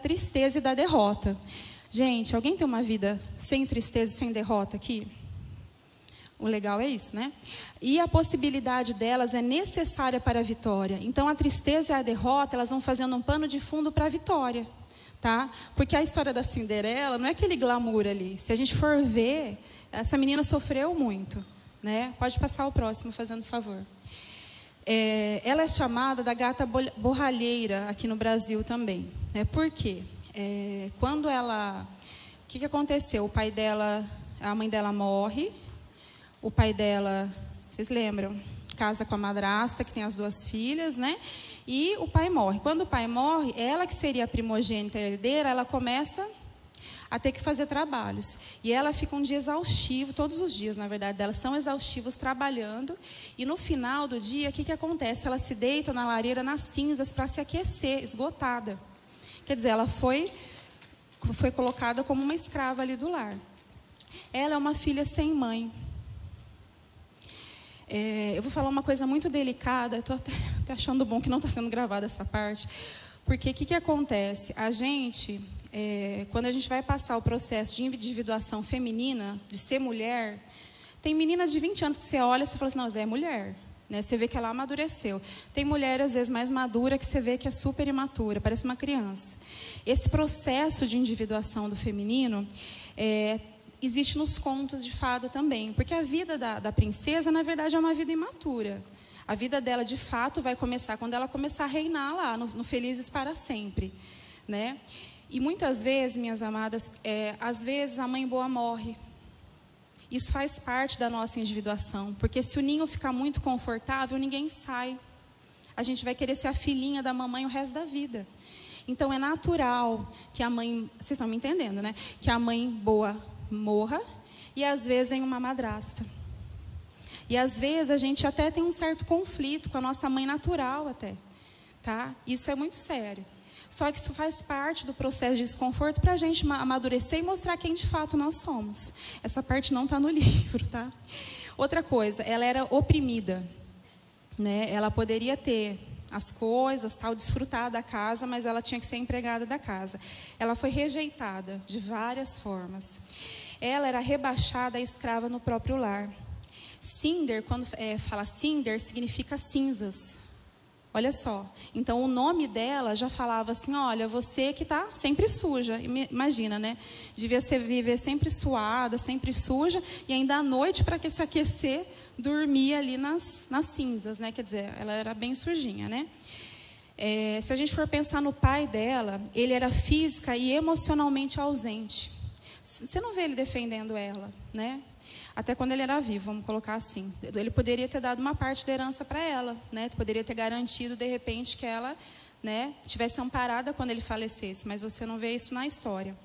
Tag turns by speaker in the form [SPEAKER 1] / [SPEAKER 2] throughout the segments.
[SPEAKER 1] tristeza e da derrota. Gente, alguém tem uma vida sem tristeza e sem derrota aqui? O legal é isso, né? E a possibilidade delas é necessária para a vitória. Então, a tristeza e a derrota, elas vão fazendo um pano de fundo para a vitória, tá? Porque a história da Cinderela não é aquele glamour ali. Se a gente for ver, essa menina sofreu muito, né? Pode passar o próximo, fazendo favor. Ela é chamada da gata borralheira aqui no Brasil também, né? Por quê? Quando ela... O que aconteceu? O pai dela, a mãe dela morre. O pai dela, vocês lembram? Casa com a madrasta, que tem as 2 filhas, né? E o pai morre. Quando o pai morre, ela que seria a primogênita herdeira, ela começa a ter que fazer trabalhos. E ela fica um dia exaustivo, todos os dias, na verdade, elas são exaustivos trabalhando. E no final do dia, o que acontece? Ela se deita na lareira, nas cinzas, para se aquecer, esgotada. Quer dizer, ela foi colocada como uma escrava ali do lar. Ela é uma filha sem mãe. Eu vou falar uma coisa muito delicada, estou até achando bom que não está sendo gravada essa parte, porque o que acontece? A gente, quando a gente vai passar o processo de individuação feminina, de ser mulher, tem meninas de 20 anos que você olha e você fala assim, não, essa daí é mulher, né? Você vê que ela amadureceu. Tem mulher, às vezes, mais madura, que você vê que é super imatura, parece uma criança. Esse processo de individuação do feminino existe nos contos de fada também, porque a vida da princesa, na verdade, é uma vida imatura. A vida dela, de fato, vai começar quando ela começar a reinar lá, no Felizes para Sempre, né? E muitas vezes, minhas amadas, às vezes a mãe boa morre. Isso faz parte da nossa individuação, porque se o ninho ficar muito confortável, ninguém sai. A gente vai querer ser a filhinha da mamãe o resto da vida. Então, é natural que a mãe... Vocês estão me entendendo, né? Que a mãe boa morra, e às vezes vem uma madrasta. E às vezes a gente até tem um certo conflito com a nossa mãe natural até, tá? Isso é muito sério. Só que isso faz parte do processo de desconforto para a gente amadurecer e mostrar quem de fato nós somos. Essa parte não está no livro, tá? Outra coisa, ela era oprimida, né? Ela poderia ter as coisas, tal, desfrutar da casa, mas ela tinha que ser empregada da casa. Ela foi rejeitada de várias formas. Ela era rebaixada a escrava no próprio lar. Cinder, quando fala cinder, significa cinzas. Olha só. Então, o nome dela já falava assim, olha, você que está sempre suja. Imagina, né? Devia viver sempre suada, sempre suja, e ainda à noite, para se aquecer, dormia ali nas cinzas, né? Quer dizer, ela era bem sujinha, né? Se a gente for pensar no pai dela, ele era física e emocionalmente ausente. Você não vê ele defendendo ela, né? Até quando ele era vivo, vamos colocar assim. Ele poderia ter dado uma parte da herança para ela, né? Poderia ter garantido, de repente, que ela, né, tivesse amparada quando ele falecesse, mas você não vê isso na história.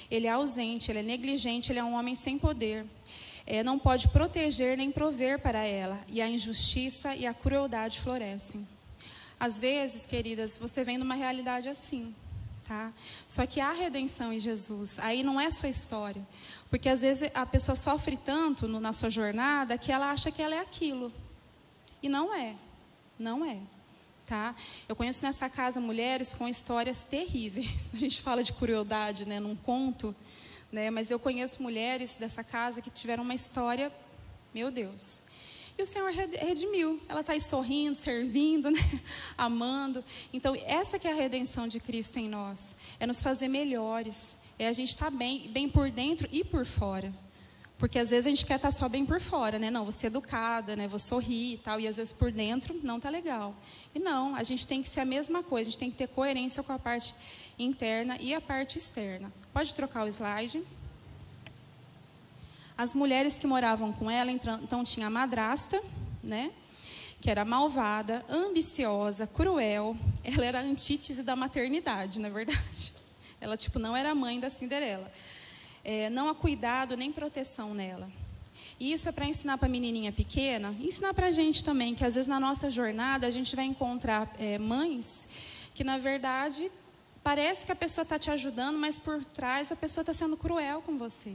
[SPEAKER 1] Ele é ausente, ele é negligente, ele é um homem sem poder. Não pode proteger nem prover para ela, e a injustiça e a crueldade florescem. Às vezes, queridas, você vem numa realidade assim, tá? Só que há redenção em Jesus, aí não é sua história, porque às vezes a pessoa sofre tanto na sua jornada que ela acha que ela é aquilo, e não é, não é, tá? Eu conheço nessa casa mulheres com histórias terríveis. A gente fala de crueldade, né, num conto, né? Mas eu conheço mulheres dessa casa que tiveram uma história, meu Deus. E o Senhor redimiu. Ela está aí sorrindo, servindo, né? Amando. Então, essa que é a redenção de Cristo em nós. É nos fazer melhores. É a gente estar bem por dentro e por fora. Porque às vezes a gente quer estar só bem por fora, né? Não, vou ser educada, né? Vou sorrir e tal. E às vezes por dentro não está legal. E não, a gente tem que ser a mesma coisa. A gente tem que ter coerência com a parte interna e a parte externa. Pode trocar o slide. As mulheres que moravam com ela, então tinha a madrasta, né? Que era malvada, ambiciosa, cruel. Ela era a antítese da maternidade, na verdade. Ela, tipo, não era a mãe da Cinderela. Não há cuidado nem proteção nela. E isso é para ensinar para a menininha pequena, e ensinar para a gente também, que às vezes na nossa jornada a gente vai encontrar mães que, na verdade, parece que a pessoa está te ajudando, mas por trás a pessoa está sendo cruel com você.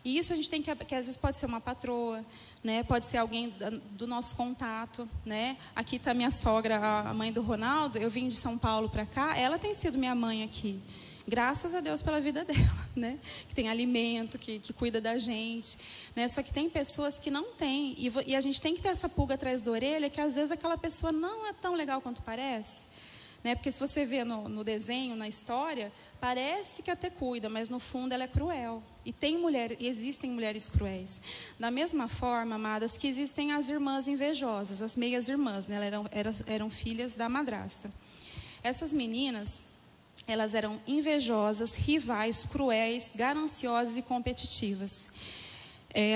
[SPEAKER 1] E isso a gente tem que às vezes pode ser uma patroa, né? Pode ser alguém do nosso contato, né? Aqui está minha sogra, a mãe do Ronaldo. Eu vim de São Paulo para cá, ela tem sido minha mãe aqui. Graças a Deus pela vida dela, né? Que tem alimento, que cuida da gente, né? Só que tem pessoas que não têm, e a gente tem que ter essa pulga atrás da orelha, que às vezes aquela pessoa não é tão legal quanto parece, né? Porque se você vê no desenho, na história, parece que até cuida, mas no fundo ela é cruel. E existem mulheres cruéis. Da mesma forma, amadas, que existem as irmãs invejosas, as meias irmãs, né? Eram filhas da madrasta. Essas meninas, elas eram invejosas, rivais, cruéis, gananciosas e competitivas.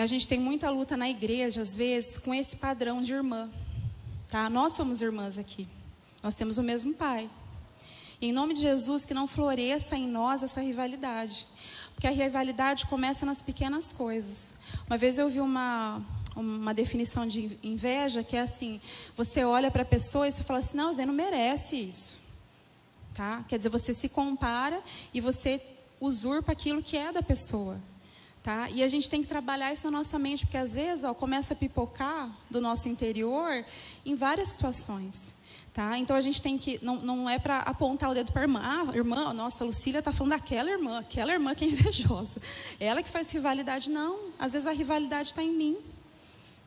[SPEAKER 1] A gente tem muita luta na igreja, às vezes, com esse padrão de irmã. Tá? Nós somos irmãs aqui. Nós temos o mesmo pai. E, em nome de Jesus, que não floresça em nós essa rivalidade. Porque a rivalidade começa nas pequenas coisas. Uma vez eu vi uma definição de inveja, que é assim, você olha para a pessoa e você fala assim, não, você não merece isso. Tá? Quer dizer, você se compara e você usurpa aquilo que é da pessoa. Tá? E a gente tem que trabalhar isso na nossa mente, porque às vezes começa a pipocar do nosso interior em várias situações. Tá? Então a gente tem que, não é para apontar o dedo para a irmã. Ah, irmã, nossa, a Lucília está falando daquela irmã que é invejosa. Ela que faz rivalidade. Não, às vezes a rivalidade está em mim.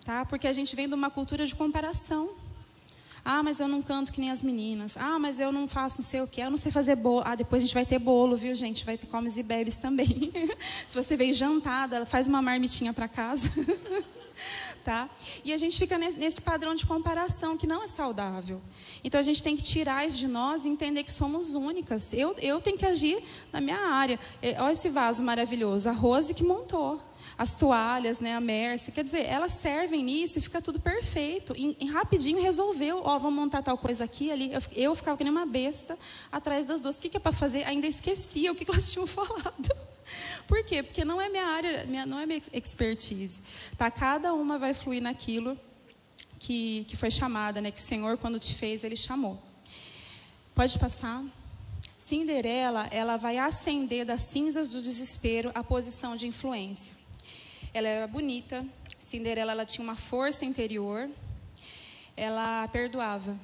[SPEAKER 1] Tá? Porque a gente vem de uma cultura de comparação. Ah, mas eu não canto que nem as meninas. Ah, mas eu não faço não sei o quê. Eu não sei fazer bolo. Ah, depois a gente vai ter bolo, viu, gente? Vai ter comes e bebes também. Se você veio jantada, faz uma marmitinha para casa. Tá? E a gente fica nesse padrão de comparação que não é saudável. Então a gente tem que tirar isso de nós e entender que somos únicas. Eu tenho que agir na minha área. Olha esse vaso maravilhoso. A Rose que montou. As toalhas, né, a Mercy, quer dizer, elas servem nisso e fica tudo perfeito. E rapidinho resolveu, vamos montar tal coisa aqui, ali. Eu ficava que nem uma besta atrás das duas. O que é para fazer? Ainda esquecia o que elas tinham falado. Por quê? Porque não é minha área, não é minha expertise. Tá? Cada uma vai fluir naquilo que foi chamada, né? Que o Senhor, quando te fez, Ele chamou. Pode passar? Cinderela, ela vai ascender das cinzas do desespero à posição de influência. Ela era bonita, Cinderela, ela tinha uma força interior, ela perdoava.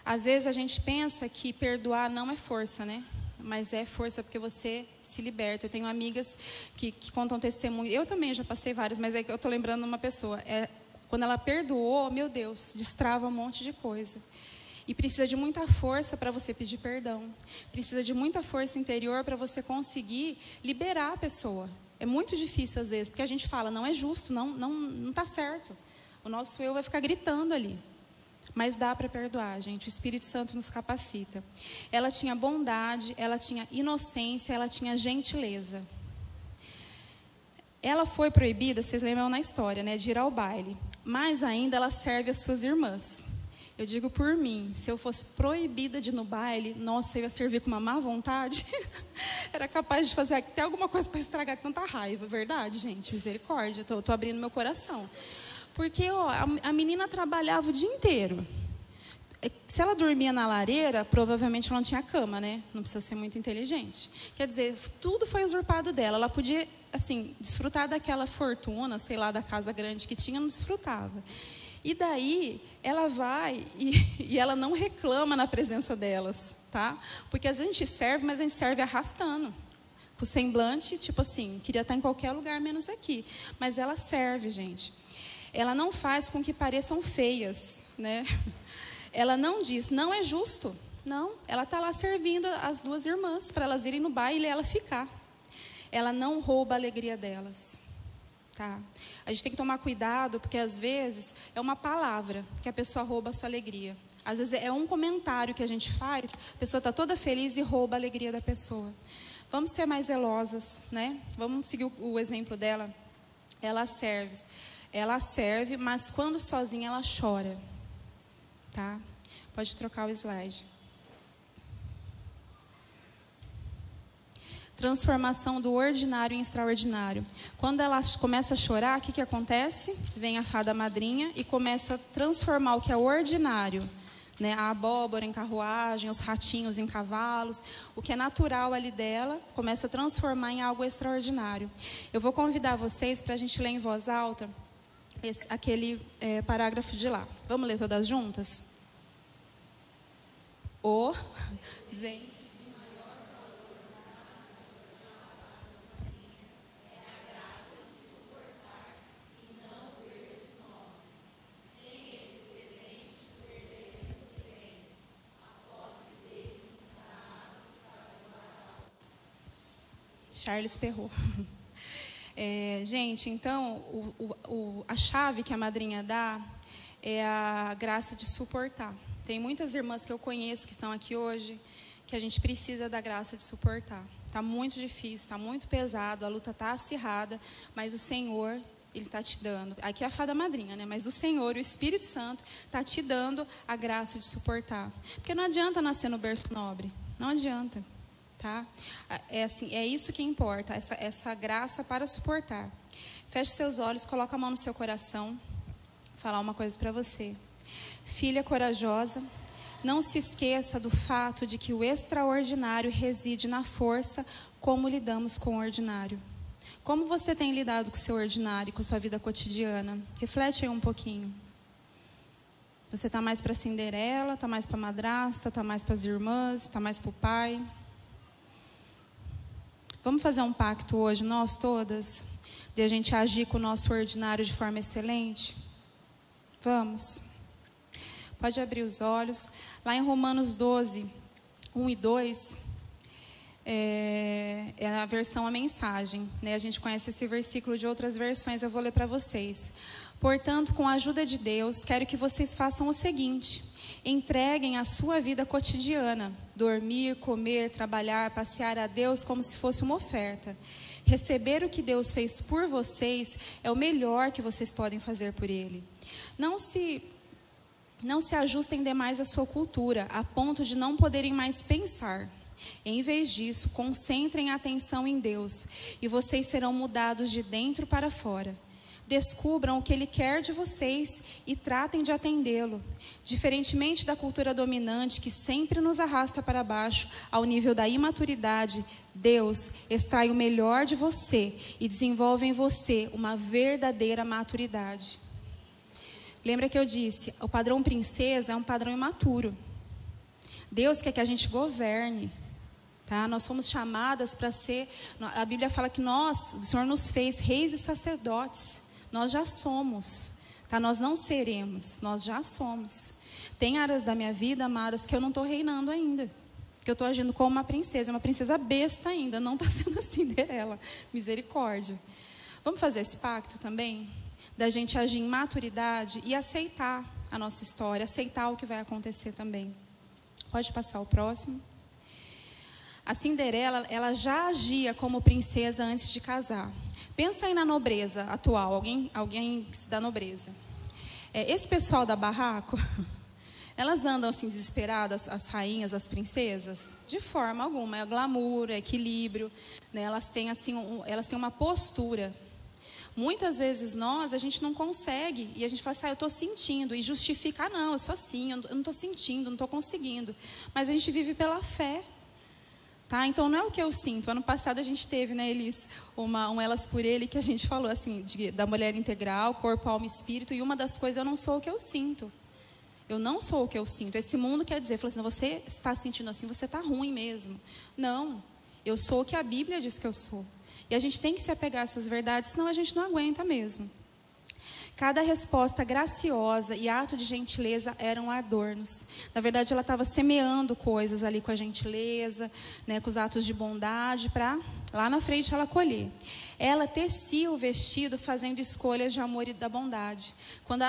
[SPEAKER 1] Às vezes a gente pensa que perdoar não é força, né? Mas é força porque você se liberta. Eu tenho amigas que contam testemunho. Eu também já passei vários, mas é que eu estou lembrando de uma pessoa. Quando ela perdoou, meu Deus, destrava um monte de coisa. E precisa de muita força para você pedir perdão. Precisa de muita força interior para você conseguir liberar a pessoa. É muito difícil às vezes, porque a gente fala, não é justo, não está certo. O nosso eu vai ficar gritando ali. Mas dá para perdoar, gente. O Espírito Santo nos capacita. Ela tinha bondade, ela tinha inocência, ela tinha gentileza. Ela foi proibida, vocês lembram na história, né, de ir ao baile. Mas ainda ela serve as suas irmãs. Eu digo por mim, se eu fosse proibida de ir no baile, nossa, eu ia servir com uma má vontade. Era capaz de fazer até alguma coisa para estragar tanta raiva. Verdade, gente? Misericórdia, eu tô abrindo meu coração. Porque a menina trabalhava o dia inteiro. Se ela dormia na lareira, provavelmente ela não tinha cama, né? Não precisa ser muito inteligente. Quer dizer, tudo foi usurpado dela. Ela podia, assim, desfrutar daquela fortuna, sei lá, da casa grande que tinha, não desfrutava. E daí, ela vai e ela não reclama na presença delas, tá? Porque às vezes a gente serve, mas a gente serve arrastando. Com o semblante, tipo assim, queria estar em qualquer lugar, menos aqui. Mas ela serve, gente. Ela não faz com que pareçam feias, né? Ela não diz, não é justo. Não, ela está lá servindo as duas irmãs, para elas irem no baile e ela ficar. Ela não rouba a alegria delas. Tá? A gente tem que tomar cuidado, porque às vezes é uma palavra que a pessoa rouba a sua alegria. Às vezes é um comentário que a gente faz, a pessoa está toda feliz e rouba a alegria da pessoa. Vamos ser mais zelosas, né? Vamos seguir o exemplo dela. Ela serve, mas quando sozinha ela chora. Tá? Pode trocar o slide. Transformação do ordinário em extraordinário. Quando ela começa a chorar, o que acontece? Vem a fada madrinha e começa a transformar o que é ordinário, né? A abóbora em carruagem, os ratinhos em cavalos, o que é natural ali dela, começa a transformar em algo extraordinário. Eu vou convidar vocês para a gente ler em voz alta aquele parágrafo de lá. Vamos ler todas juntas? Charles Perrault. Gente, então, a chave que a madrinha dá é a graça de suportar. Tem muitas irmãs que eu conheço que estão aqui hoje, que a gente precisa da graça de suportar. Está muito difícil, está muito pesado, a luta está acirrada, mas o Senhor, Ele está te dando. Aqui é a fada madrinha, né? Mas o Senhor, o Espírito Santo, está te dando a graça de suportar. Porque não adianta nascer no berço nobre, não adianta. Tá? É isso que importa, essa graça para suportar. Feche seus olhos, coloca a mão no seu coração. Vou falar uma coisa para você. Filha corajosa, não se esqueça do fato de que o extraordinário reside na força como lidamos com o ordinário. Como você tem lidado com o seu ordinário, com a sua vida cotidiana? Reflete aí um pouquinho. Você está mais para a Cinderela, está mais para a madrasta, está mais para as irmãs, está mais para o pai? Vamos fazer um pacto hoje, nós todas, de a gente agir com o nosso ordinário de forma excelente? Vamos. Pode abrir os olhos. Lá em Romanos 12, 1 e 2, é a versão A Mensagem, né? A gente conhece esse versículo de outras versões, eu vou ler para vocês. Portanto, com a ajuda de Deus, quero que vocês façam o seguinte: entreguem a sua vida cotidiana, dormir, comer, trabalhar, passear a Deus como se fosse uma oferta. Receber o que Deus fez por vocês é o melhor que vocês podem fazer por Ele. Não se ajustem demais à sua cultura, a ponto de não poderem mais pensar. Em vez disso, concentrem a atenção em Deus, e vocês serão mudados de dentro para fora. Descubram o que Ele quer de vocês e tratem de atendê-lo. Diferentemente da cultura dominante que sempre nos arrasta para baixo, ao nível da imaturidade, Deus extrai o melhor de você e desenvolve em você uma verdadeira maturidade. Lembra que eu disse, o padrão princesa é um padrão imaturo. Deus quer que a gente governe. Tá? Nós fomos chamadas para ser, a Bíblia fala que o Senhor nos fez reis e sacerdotes. Nós já somos, tá? Nós não seremos, nós já somos. Tem áreas da minha vida, amadas, que eu não estou reinando ainda. Que eu estou agindo como uma princesa besta ainda, não está sendo a Cinderela. Misericórdia. Vamos fazer esse pacto também? Da gente agir em maturidade e aceitar a nossa história, aceitar o que vai acontecer também. Pode passar o próximo. A Cinderela, ela já agia como princesa antes de casar. Pensa aí na nobreza atual, alguém da nobreza. Esse pessoal da barraco, elas andam assim desesperadas, as rainhas, as princesas? De forma alguma, é glamour, é equilíbrio, né? Elas têm uma postura. Muitas vezes a gente não consegue, e a gente fala assim, eu estou sentindo, e justifica, não, eu sou assim, eu não estou sentindo, não estou conseguindo. Mas a gente vive pela fé. Tá? Então, não é o que eu sinto. Ano passado a gente teve, né, Elis, um Elas por Ele, que a gente falou assim, da mulher integral, corpo, alma e espírito, e uma das coisas, eu não sou o que eu sinto. Eu não sou o que eu sinto. Esse mundo quer dizer, falou assim, você está sentindo assim, você está ruim mesmo. Não, eu sou o que a Bíblia diz que eu sou. E a gente tem que se apegar a essas verdades, senão a gente não aguenta mesmo. Cada resposta graciosa e ato de gentileza eram adornos. Na verdade, ela estava semeando coisas ali com a gentileza, né, com os atos de bondade, para lá na frente ela colher. Ela tecia o vestido fazendo escolhas de amor e da bondade. Quando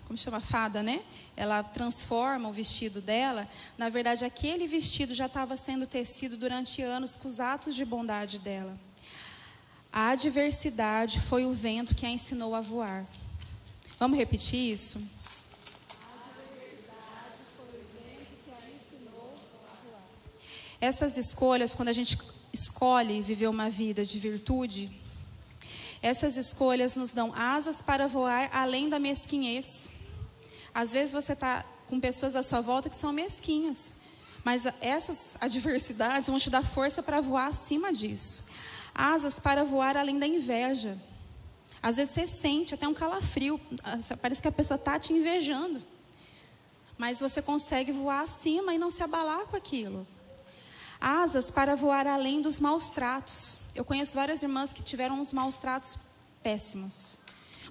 [SPEAKER 1] como chama, a fada, né? Ela transforma o vestido dela, na verdade, aquele vestido já estava sendo tecido durante anos com os atos de bondade dela. A adversidade foi o vento que a ensinou a voar. Vamos repetir isso? A adversidade foi o vento que a ensinou a voar. Essas escolhas, quando a gente escolhe viver uma vida de virtude, essas escolhas nos dão asas para voar além da mesquinhez. Às vezes você está com pessoas à sua volta que são mesquinhas, mas essas adversidades vão te dar força para voar acima disso. Asas para voar além da inveja. Às vezes você sente até um calafrio, parece que a pessoa está te invejando. Mas você consegue voar acima e não se abalar com aquilo. Asas para voar além dos maus tratos. Eu conheço várias irmãs que tiveram uns maus tratos péssimos,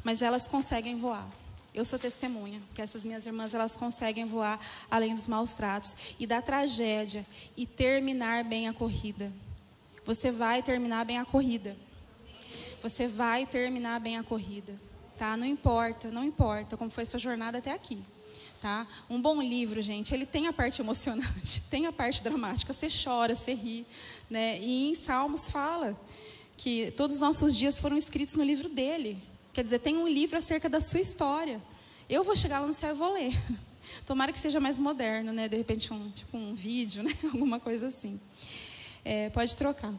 [SPEAKER 1] mas elas conseguem voar. Eu sou testemunha que essas minhas irmãs, elas conseguem voar além dos maus tratos e da tragédia e terminar bem a corrida. Você vai terminar bem a corrida. Você vai terminar bem a corrida, tá? Não importa como foi a sua jornada até aqui, tá? Um bom livro, gente, ele tem a parte emocionante, tem a parte dramática. Você chora, você ri, né? E em Salmos fala que todos os nossos dias foram escritos no livro dele. Quer dizer, tem um livro acerca da sua história. Eu vou chegar lá no céu e vou ler. Tomara que seja mais moderno, né? De repente, tipo um vídeo, né? Alguma coisa assim. Pode trocar.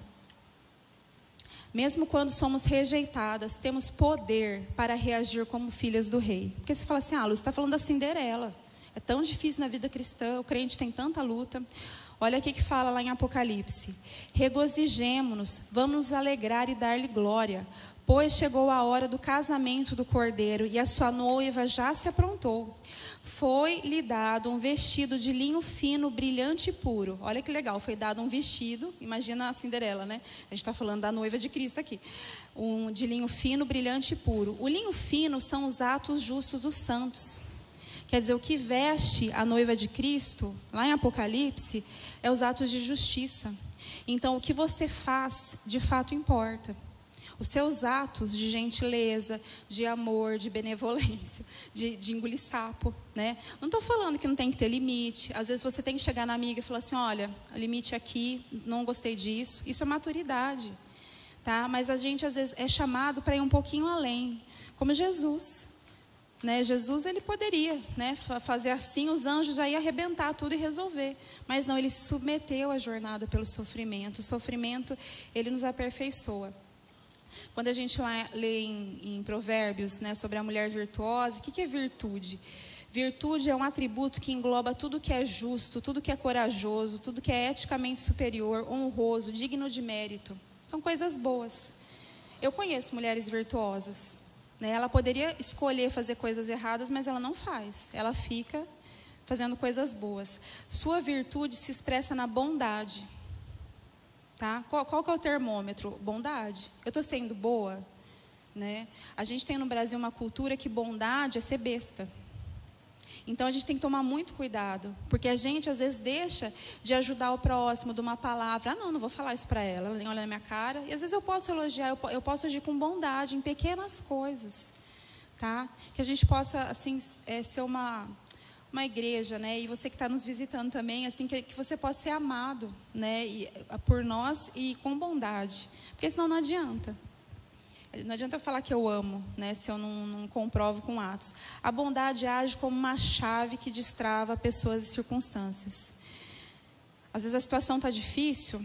[SPEAKER 1] Mesmo quando somos rejeitadas, temos poder para reagir como filhas do rei. Porque você fala assim, Lu, você está falando da Cinderela. É tão difícil na vida cristã, o crente tem tanta luta. Olha aqui que fala lá em Apocalipse. Regozijemo-nos, vamos nos alegrar e dar-lhe glória, pois chegou a hora do casamento do Cordeiro e a sua noiva já se aprontou. Foi-lhe dado um vestido de linho fino, brilhante e puro. Olha que legal, foi dado um vestido, imagina a Cinderela, né? A gente está falando da noiva de Cristo aqui. De linho fino, brilhante e puro. O linho fino são os atos justos dos santos. Quer dizer, o que veste a noiva de Cristo, lá em Apocalipse, é os atos de justiça. Então, o que você faz, de fato, importa. Os seus atos de gentileza, de amor, de benevolência, de engolir sapo, né? Não estou falando que não tem que ter limite. Às vezes você tem que chegar na amiga e falar assim, olha, limite aqui, não gostei disso. Isso é maturidade, tá? Mas a gente, às vezes, é chamado para ir um pouquinho além. Como Jesus, né? Jesus, ele poderia, né, fazer assim, os anjos já iam arrebentar tudo e resolver. Mas não, ele se submeteu à jornada pelo sofrimento. O sofrimento, ele nos aperfeiçoa. Quando a gente lê em Provérbios, né, sobre a mulher virtuosa, o que é virtude? Virtude é um atributo que engloba tudo que é justo, tudo que é corajoso, tudo que é eticamente superior, honroso, digno de mérito. São coisas boas. Eu conheço mulheres virtuosas, né? Ela poderia escolher fazer coisas erradas, mas ela não faz. Ela fica fazendo coisas boas. Sua virtude se expressa na bondade. Tá? Qual que é o termômetro? Bondade. Eu estou sendo boa, né? A gente tem no Brasil uma cultura que bondade é ser besta. Então a gente tem que tomar muito cuidado, porque a gente às vezes deixa de ajudar o próximo de uma palavra. Não vou falar isso para ela, ela nem olha na minha cara. E às vezes eu posso elogiar, eu posso agir com bondade em pequenas coisas, tá? Que a gente possa assim ser uma igreja, né? E você que está nos visitando também, assim, que você possa ser amado, né? Por nós e com bondade, porque senão não adianta. Não adianta eu falar que eu amo, né? Se eu não comprovo com atos. A bondade age como uma chave que destrava pessoas e circunstâncias. Às vezes a situação está difícil,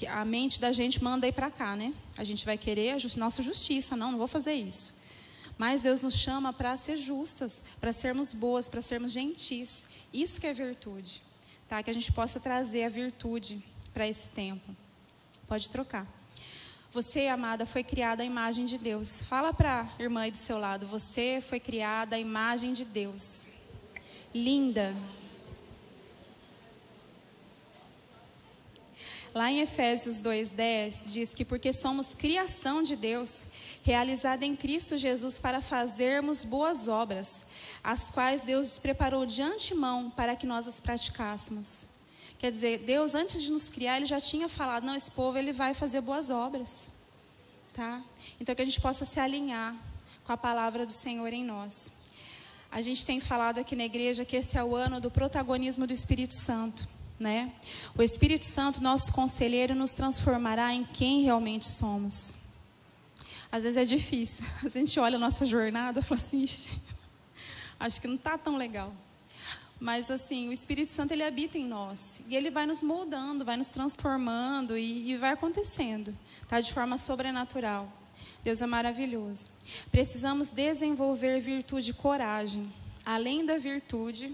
[SPEAKER 1] a mente da gente manda ir para cá, né? A gente vai querer nossa justiça, não vou fazer isso. Mas Deus nos chama para ser justas, para sermos boas, para sermos gentis. Isso que é virtude, tá? Que a gente possa trazer a virtude para esse tempo. Pode trocar. Você, amada, foi criada à imagem de Deus. Fala para a irmã aí do seu lado. Você foi criada à imagem de Deus. Linda. Lá em Efésios 2:10 diz que porque somos criação de Deus, realizada em Cristo Jesus para fazermos boas obras, as quais Deus preparou de antemão para que nós as praticássemos. Quer dizer, Deus antes de nos criar, Ele já tinha falado, não, esse povo ele vai fazer boas obras, tá? Então que a gente possa se alinhar com a palavra do Senhor em nós. A gente tem falado aqui na igreja que esse é o ano do protagonismo do Espírito Santo, né? O Espírito Santo, nosso conselheiro, nos transformará em quem realmente somos. Às vezes é difícil. A gente olha a nossa jornada e fala assim, acho que não está tão legal. Mas assim, o Espírito Santo, ele habita em nós. E ele vai nos moldando, vai nos transformando e vai acontecendo, tá? De forma sobrenatural. Deus é maravilhoso. Precisamos desenvolver virtude e coragem. Além da virtude,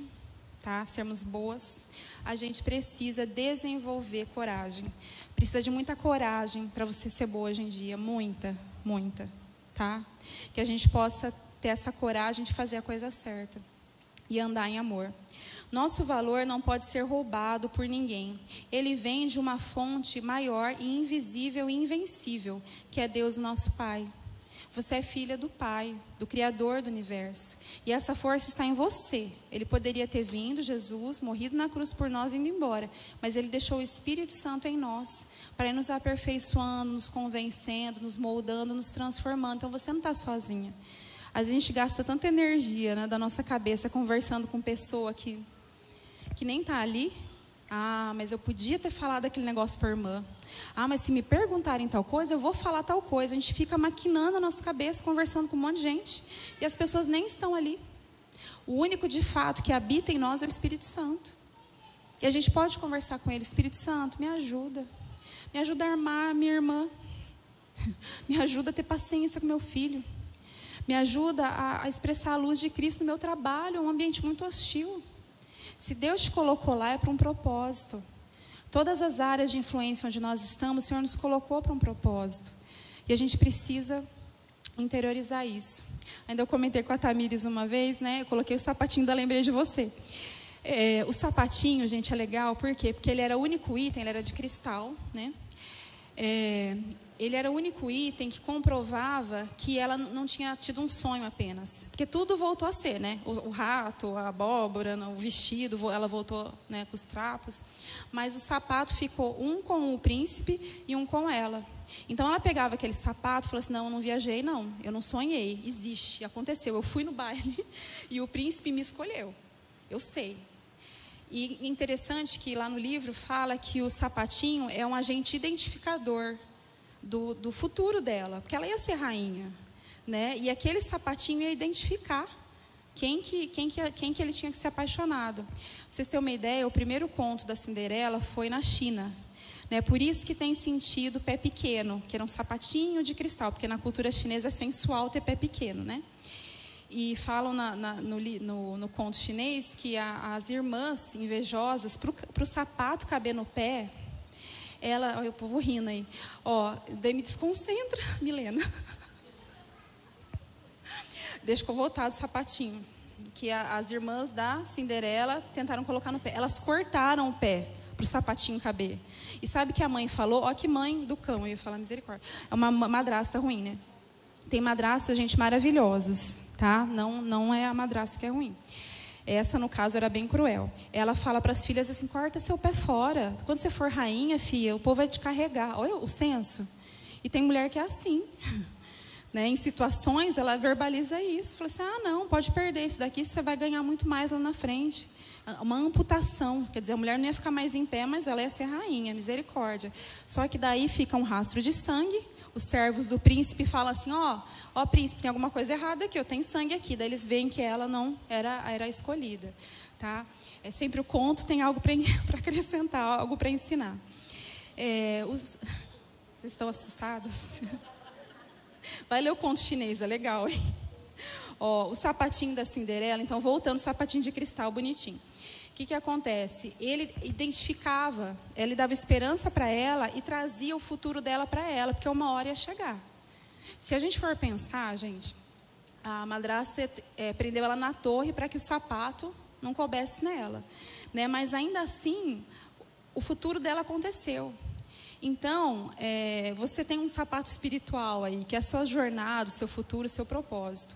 [SPEAKER 1] tá? Sermos boas, a gente precisa desenvolver coragem. Precisa de muita coragem para você ser boa hoje em dia. Muita, tá? Que a gente possa ter essa coragem de fazer a coisa certa e andar em amor. Nosso valor não pode ser roubado por ninguém. Ele vem de uma fonte maior e invisível e invencível, que é Deus, nosso Pai. Você é filha do Pai, do Criador do universo. E essa força está em você. Ele poderia ter vindo, Jesus, morrido na cruz por nós e indo embora. Mas Ele deixou o Espírito Santo em nós, para ir nos aperfeiçoando, nos convencendo, nos moldando, nos transformando. Então você não está sozinha. A gente gasta tanta energia, né, da nossa cabeça conversando com pessoa que nem está ali. Ah, mas eu podia ter falado aquele negócio para a irmã. Ah, mas se me perguntarem tal coisa, eu vou falar tal coisa. A gente fica maquinando a nossa cabeça, conversando com um monte de gente. E as pessoas nem estão ali. O único, de fato, que habita em nós é o Espírito Santo. E a gente pode conversar com Ele. Espírito Santo, me ajuda. Me ajuda a armar a minha irmã. Me ajuda a ter paciência com meu filho. Me ajuda a expressar a luz de Cristo no meu trabalho. É um ambiente muito hostil. Se Deus te colocou lá, é para um propósito. Todas as áreas de influência onde nós estamos, o Senhor nos colocou para um propósito. E a gente precisa interiorizar isso. Ainda eu comentei com a Tamires uma vez, né? Eu coloquei o sapatinho da Lembrei de Você. O sapatinho, gente, é legal, por quê? Porque ele era o único item, ele era de cristal, né? Ele era o único item que comprovava que ela não tinha tido um sonho apenas. Porque tudo voltou a ser, né? O rato, a abóbora, o vestido, ela voltou, né, com os trapos. Mas o sapato ficou um com o príncipe e um com ela. Então ela pegava aquele sapato e falou assim, não, eu não viajei, não. Eu não sonhei, existe, aconteceu. Eu fui no baile e o príncipe me escolheu. Eu sei. E interessante que lá no livro fala que o sapatinho é um agente identificador do futuro dela, porque ela ia ser rainha, né? E aquele sapatinho ia identificar quem que ele tinha que ser apaixonado. Pra vocês terem uma ideia, o primeiro conto da Cinderela foi na China, né? Por isso que tem sentido pé pequeno, que era um sapatinho de cristal, porque na cultura chinesa é sensual ter pé pequeno, né? E falam no conto chinês que as irmãs invejosas, para o sapato caber no pé, o povo rindo aí. Daí me desconcentra, Milena. Deixa que eu voltar do sapatinho. Que as irmãs da Cinderela tentaram colocar no pé. Elas cortaram o pé para o sapatinho caber. E sabe que a mãe falou? Ó, que mãe do cão, eu ia falar misericórdia. É uma madrasta ruim, né? Tem madrastas, gente, maravilhosas, tá? Não é a madrasta que é ruim. Essa, no caso, era bem cruel. Ela fala para as filhas assim, corta seu pé fora. Quando você for rainha, filha, o povo vai te carregar. Olha o senso. E tem mulher que é assim. Né? Em situações, ela verbaliza isso. Fala assim, não, pode perder isso daqui, você vai ganhar muito mais lá na frente. Uma amputação. Quer dizer, a mulher não ia ficar mais em pé, mas ela ia ser rainha, misericórdia. Só que daí fica um rastro de sangue. Os servos do príncipe falam assim, ó príncipe, tem alguma coisa errada aqui, eu tenho sangue aqui. Daí eles veem que ela não era a escolhida. Tá? Sempre o conto tem algo para acrescentar, algo para ensinar. Vocês estão assustados? Vai ler o conto chinês, é legal, hein? O sapatinho da Cinderela, então voltando, sapatinho de cristal, bonitinho. O que acontece? Ele identificava, ele dava esperança para ela e trazia o futuro dela para ela, porque uma hora ia chegar. Se a gente for pensar, gente, a madrasta prendeu ela na torre para que o sapato não coubesse nela, né? Mas ainda assim, o futuro dela aconteceu. Então, você tem um sapato espiritual aí, que é a sua jornada, o seu futuro, o seu propósito.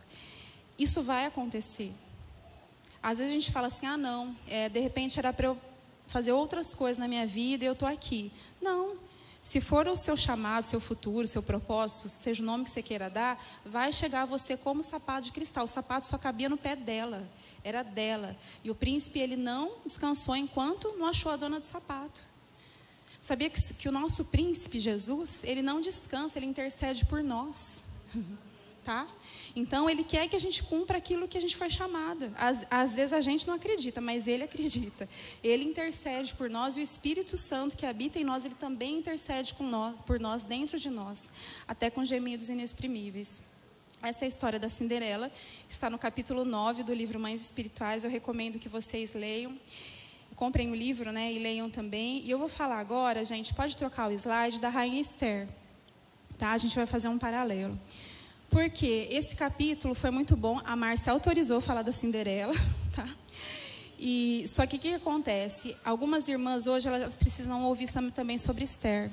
[SPEAKER 1] Isso vai acontecer. Às vezes a gente fala assim, não, de repente era para eu fazer outras coisas na minha vida e eu estou aqui. Não, se for o seu chamado, seu futuro, seu propósito, seja o nome que você queira dar, vai chegar a você como sapato de cristal. O sapato só cabia no pé dela, era dela. E o príncipe, ele não descansou enquanto não achou a dona do sapato. Sabia que o nosso príncipe, Jesus, ele não descansa, ele intercede por nós. Tá? Então, ele quer que a gente cumpra aquilo que a gente foi chamada. Às vezes a gente não acredita, mas ele acredita. Ele intercede por nós e o Espírito Santo que habita em nós, ele também intercede por nós, dentro de nós, até com gemidos inexprimíveis. Essa é a história da Cinderela, está no capítulo 9 do livro Mães Espirituais. Eu recomendo que vocês leiam. Comprem o livro, né, e leiam também. E eu vou falar agora, gente, pode trocar o slide, da Rainha Esther. Tá? A gente vai fazer um paralelo. Porque esse capítulo foi muito bom. A Márcia autorizou falar da Cinderela, tá? Só que o que acontece? Algumas irmãs hoje elas precisam ouvir também sobre Esther.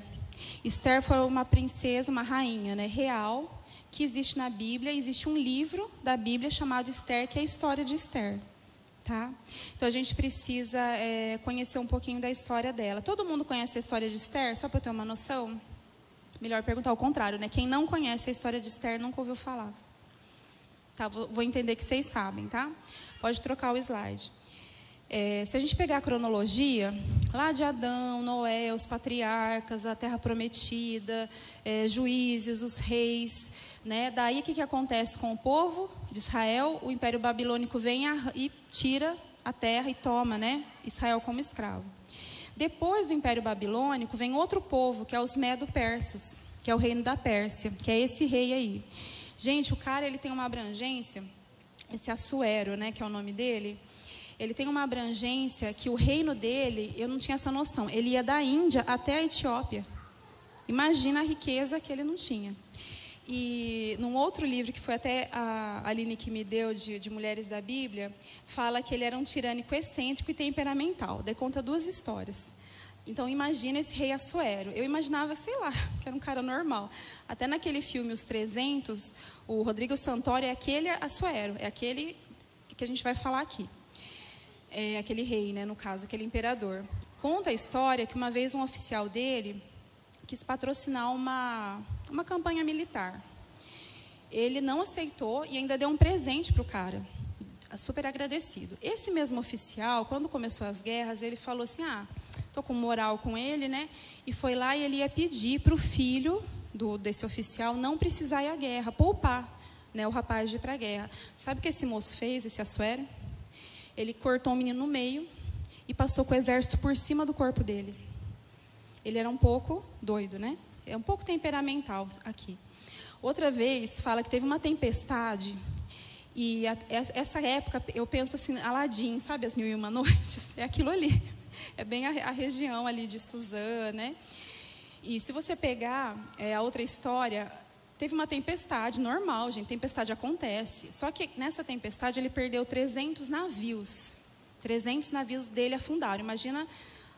[SPEAKER 1] Esther foi uma princesa, uma rainha, né, real, que existe na Bíblia. Existe um livro da Bíblia chamado Esther, que é a história de Esther. Tá? Então, a gente precisa conhecer um pouquinho da história dela. Todo mundo conhece a história de Esther? Só para eu ter uma noção? Melhor perguntar ao contrário, né? Quem não conhece a história de Esther nunca ouviu falar. Tá? Vou entender que vocês sabem, tá? Pode trocar o slide. Se a gente pegar a cronologia, lá de Adão, Noé, os patriarcas, a terra prometida, juízes, os reis, né? Daí o que acontece com o povo de Israel? O Império Babilônico vem e tira a terra e toma, né, Israel como escravo. Depois do Império Babilônico vem outro povo, que é os Medo-Persas, que é o reino da Pérsia, que é esse rei aí. Gente, o cara ele tem uma abrangência, esse Assuero, né, que é o nome dele. Ele tem uma abrangência que o reino dele, eu não tinha essa noção, ele ia da Índia até a Etiópia. Imagina a riqueza que ele não tinha. E num outro livro, que foi até a Aline que me deu, de Mulheres da Bíblia, fala que ele era um tirânico excêntrico e temperamental. Daí conta duas histórias. Então, imagina esse rei Assuero. Eu imaginava, sei lá, que era um cara normal. Até naquele filme, Os 300, o Rodrigo Santoro é aquele Assuero, é aquele que a gente vai falar aqui. É aquele rei, né, no caso, aquele imperador. Conta a história que uma vez um oficial dele quis patrocinar uma campanha militar. Ele não aceitou e ainda deu um presente para o cara, super agradecido. Esse mesmo oficial, quando começou as guerras, ele falou assim, estou com moral com ele, né? E foi lá e ele ia pedir para o filho desse oficial não precisar ir à guerra, poupar, né, o rapaz de ir para a guerra. Sabe o que esse moço fez, esse Assuero? Ele cortou o menino no meio e passou com o exército por cima do corpo dele. Ele era um pouco doido, né? É um pouco temperamental aqui. Outra vez, fala que teve uma tempestade, e essa época, eu penso assim, Aladim, sabe as 1001 Noites? É aquilo ali. É bem a região ali de Suzã, né? E se você pegar a outra história, teve uma tempestade, normal, gente, tempestade acontece. Só que nessa tempestade ele perdeu 300 navios. 300 navios dele afundaram. Imagina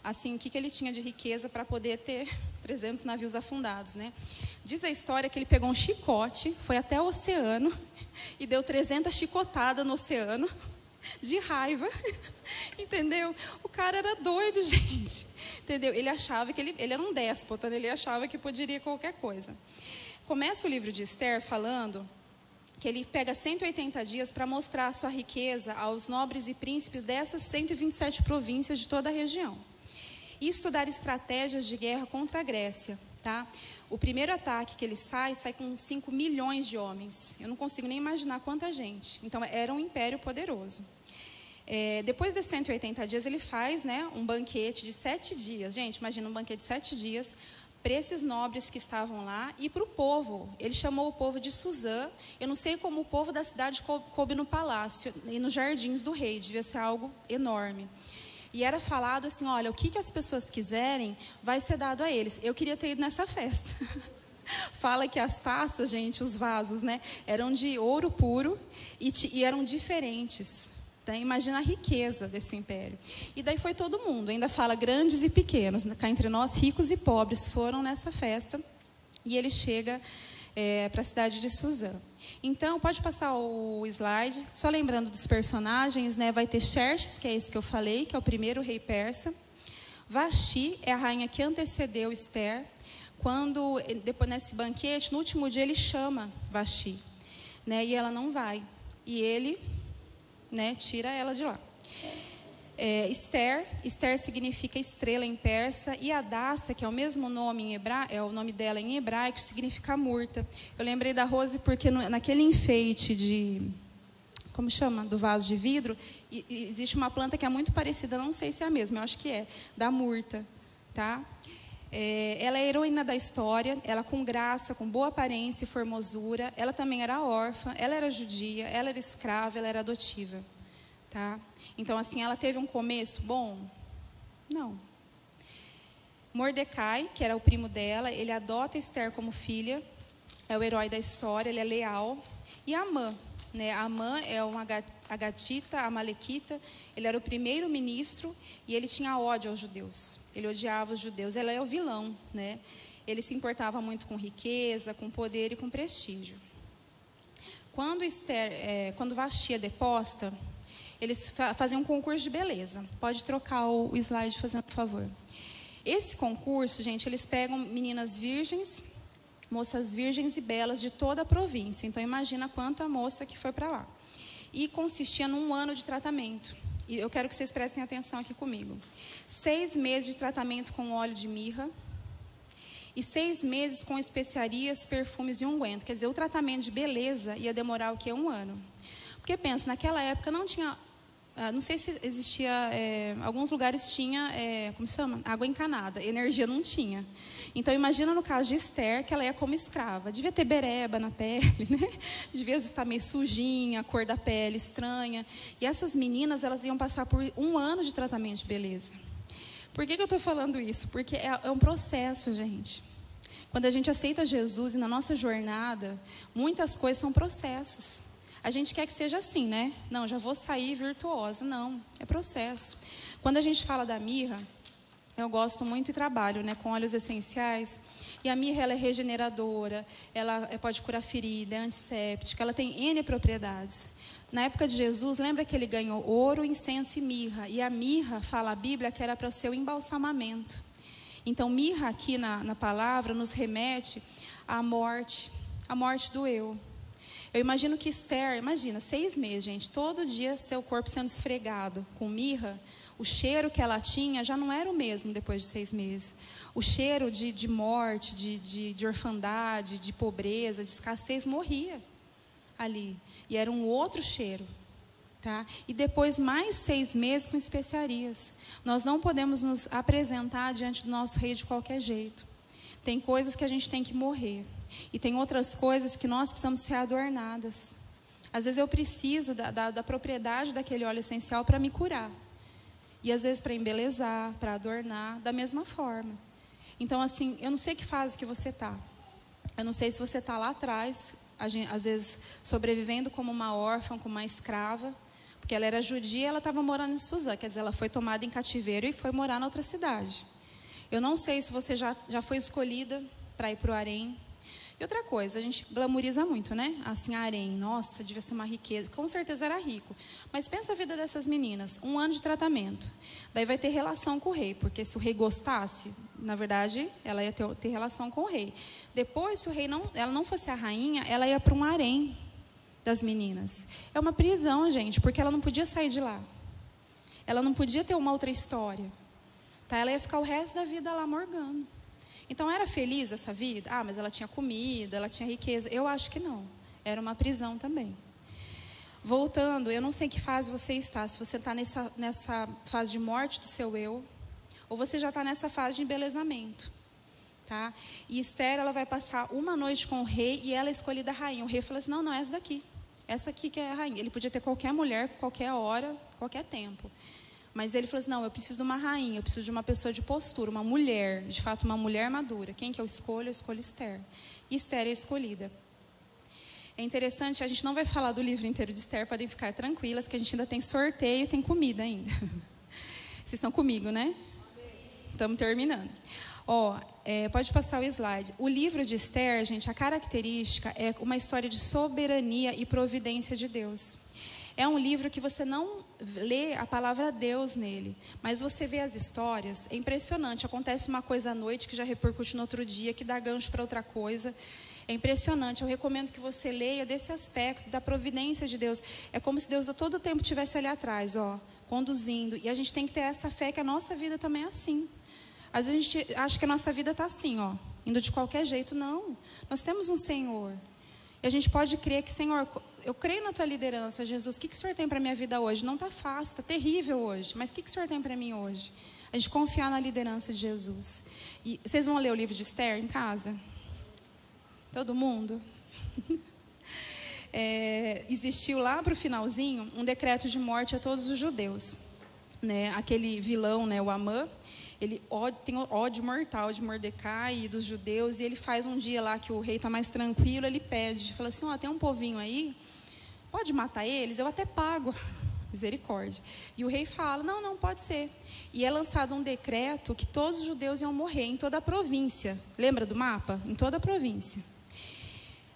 [SPEAKER 1] assim, o que ele tinha de riqueza para poder ter 300 navios afundados, né? Diz a história que ele pegou um chicote, foi até o oceano e deu 300 chicotadas no oceano de raiva, entendeu? O cara era doido, gente, entendeu? Ele achava que ele era um déspota, né? Ele achava que poderia qualquer coisa. Começa o livro de Esther falando que ele pega 180 dias para mostrar a sua riqueza aos nobres e príncipes dessas 127 províncias de toda a região. E estudar estratégias de guerra contra a Grécia. Tá? O primeiro ataque que ele sai com 5 milhões de homens. Eu não consigo nem imaginar quanta gente. Então, era um império poderoso. Depois de 180 dias, ele faz, né, um banquete de 7 dias. Gente, imagina um banquete de 7 dias para esses nobres que estavam lá e para o povo. Ele chamou o povo de Suzã. Eu não sei como o povo da cidade coube no palácio e nos jardins do rei. Devia ser algo enorme. E era falado assim, olha, o que as pessoas quiserem vai ser dado a eles. Eu queria ter ido nessa festa. Fala que as taças, gente, os vasos, né, eram de ouro puro e eram diferentes. Tá? Imagina a riqueza desse império. E daí foi todo mundo, ainda fala grandes e pequenos, cá entre nós, ricos e pobres, foram nessa festa. E ele chega para a cidade de Suzã. Então, pode passar o slide. Só lembrando dos personagens, né? Vai ter Xerxes, que é esse que eu falei, que é o primeiro rei persa. Vasti é a rainha que antecedeu Esther. Quando, depois nesse banquete, no último dia, ele chama Vasti, né? E ela não vai. E ele, né, tira ela de lá. Esther significa estrela em persa, e Hadassa, que é o mesmo nome em hebraico, é o nome dela em hebraico, significa murta. Eu lembrei da Rose porque naquele enfeite como chama, do vaso de vidro, existe uma planta que é muito parecida, não sei se é a mesma, eu acho que da murta, tá? Ela é a heroína da história, ela com graça, com boa aparência e formosura. Ela também era órfã, ela era judia, ela era escrava, ela era adotiva. Tá? Então, assim, ela teve um começo bom? Não. Mordecai, que era o primo dela, ele adota Esther como filha, é o herói da história, ele é leal. E Amã, né? Amã é uma agatita, amalequita, ele era o primeiro-ministro e ele tinha ódio aos judeus. Ele odiava os judeus, ele é o vilão, né? Ele se importava muito com riqueza, com poder e com prestígio. quando Vasti é deposta, eles faziam um concurso de beleza. Pode trocar o slide, fazendo por favor. Esse concurso, gente, eles pegam meninas virgens, moças virgens e belas de toda a província. Então, imagina quanta moça que foi para lá. E consistia num ano de tratamento. E eu quero que vocês prestem atenção aqui comigo. 6 meses de tratamento com óleo de mirra e 6 meses com especiarias, perfumes e unguento. Quer dizer, o tratamento de beleza ia demorar o quê? 1 ano. Porque pensa, naquela época não tinha... não sei se existia... alguns lugares tinha, como se chama? Água encanada. Energia não tinha. Então, imagina no caso de Esther, que ela ia como escrava. Devia ter bereba na pele, né? Devia estar meio sujinha, a cor da pele estranha. E essas meninas, elas iam passar por 1 ano de tratamento de beleza. Por que eu estou falando isso? Porque é um processo, gente. Quando a gente aceita Jesus e na nossa jornada, muitas coisas são processos. A gente quer que seja assim, né? Não, já vou sair virtuosa. Não, é processo. Quando a gente fala da mirra, eu gosto muito e trabalho, né, com óleos essenciais. E a mirra, ela é regeneradora, ela pode curar ferida, é antisséptica, ela tem N propriedades. Na época de Jesus, lembra que ele ganhou ouro, incenso e mirra. E a mirra, fala a Bíblia, que era para o seu embalsamamento. Então, mirra aqui na palavra nos remete à morte do eu. Eu imagino que Esther, imagina, 6 meses, gente, todo dia seu corpo sendo esfregado com mirra. O cheiro que ela tinha já não era o mesmo depois de 6 meses. O cheiro de morte, de orfandade, de pobreza, de escassez morria ali. E era um outro cheiro. Tá? E depois mais 6 meses com especiarias. Nós não podemos nos apresentar diante do nosso rei de qualquer jeito. Tem coisas que a gente tem que morrer. E tem outras coisas que nós precisamos ser adornadas. Às vezes eu preciso da propriedade daquele óleo essencial para me curar. E às vezes para embelezar, para adornar, da mesma forma. Então, assim, eu não sei que fase que você está. Eu não sei se você está lá atrás, às vezes sobrevivendo como uma órfã, como uma escrava, porque ela era judia e ela estava morando em Suzã, quer dizer, ela foi tomada em cativeiro e foi morar na outra cidade. Eu não sei se você já foi escolhida para ir para o harém. E outra coisa, a gente glamoriza muito, né? Assim, harém, nossa, devia ser uma riqueza. Com certeza era rico. Mas pensa a vida dessas meninas, 1 ano de tratamento. Daí vai ter relação com o rei, porque se o rei gostasse, na verdade, ela ia ter relação com o rei. Depois, se ela não fosse a rainha, ela ia para um harém das meninas. É uma prisão, gente, porque ela não podia sair de lá. Ela não podia ter uma outra história. Tá? Ela ia ficar o resto da vida lá morgando. Então, era feliz essa vida? Ah, mas ela tinha comida, ela tinha riqueza. Eu acho que não. Era uma prisão também. Voltando, eu não sei em que fase você está. Se você está nessa fase de morte do seu eu, ou você já está nessa fase de embelezamento. Tá? E Esther, ela vai passar 1 noite com o rei e ela é escolhida a rainha. O rei fala assim, não, essa daqui. Essa aqui que é a rainha. Ele podia ter qualquer mulher, qualquer hora, qualquer tempo. Mas ele falou assim, não, eu preciso de uma rainha, eu preciso de uma pessoa de postura, uma mulher, de fato, uma mulher madura. Quem que eu escolho? Eu escolho Esther. E Esther é escolhida. É interessante, a gente não vai falar do livro inteiro de Esther, podem ficar tranquilas, que a gente ainda tem sorteio e tem comida ainda. Vocês estão comigo, né? Estamos terminando. Pode passar o slide. O livro de Esther, gente, a característica é uma história de soberania e providência de Deus. É um livro que você não lê a palavra Deus nele, mas você vê as histórias, é impressionante. Acontece uma coisa à noite que já repercute no outro dia, que dá gancho para outra coisa. É impressionante. Eu recomendo que você leia desse aspecto da providência de Deus. É como se Deus a todo tempo estivesse ali atrás, conduzindo. E a gente tem que ter essa fé que a nossa vida também é assim. Às vezes a gente acha que a nossa vida está assim, indo de qualquer jeito. Não. Nós temos um Senhor. E a gente pode crer que, Senhor, eu creio na tua liderança, Jesus. O que o Senhor tem para a minha vida hoje? Não está fácil, está terrível hoje. Mas o que o Senhor tem para mim hoje? A gente confiar na liderança de Jesus. E vocês vão ler o livro de Esther em casa? Todo mundo? Existiu lá para o finalzinho um decreto de morte a todos os judeus. Né? Aquele vilão, né, o Amã, ele tem ódio mortal de Mordecai e dos judeus, e ele faz um dia lá que o rei está mais tranquilo, ele pede, fala assim, tem um povinho aí, pode matar eles? Eu até pago, misericórdia. E o rei fala, não, pode ser. E é lançado um decreto que todos os judeus iam morrer em toda a província. Lembra do mapa? Em toda a província.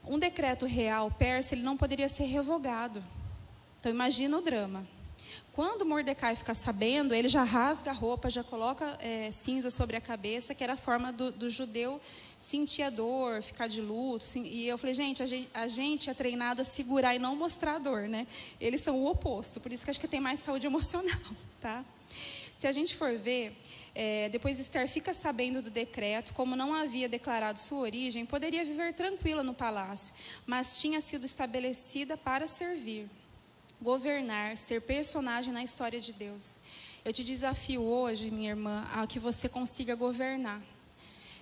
[SPEAKER 1] Um decreto real persa, ele não poderia ser revogado. Então, imagina o drama. Quando Mordecai fica sabendo, ele já rasga a roupa, já coloca cinza sobre a cabeça, que era a forma do judeu sentir a dor, ficar de luto. E eu falei, gente, a gente é treinado a segurar e não mostrar a dor, né? Eles são o oposto, por isso que acho que tem mais saúde emocional, tá? Se a gente for ver, depois Esther fica sabendo do decreto, como não havia declarado sua origem, poderia viver tranquila no palácio, mas tinha sido estabelecida para servir, governar, ser personagem na história de Deus. Eu te desafio hoje, minha irmã, a que você consiga governar.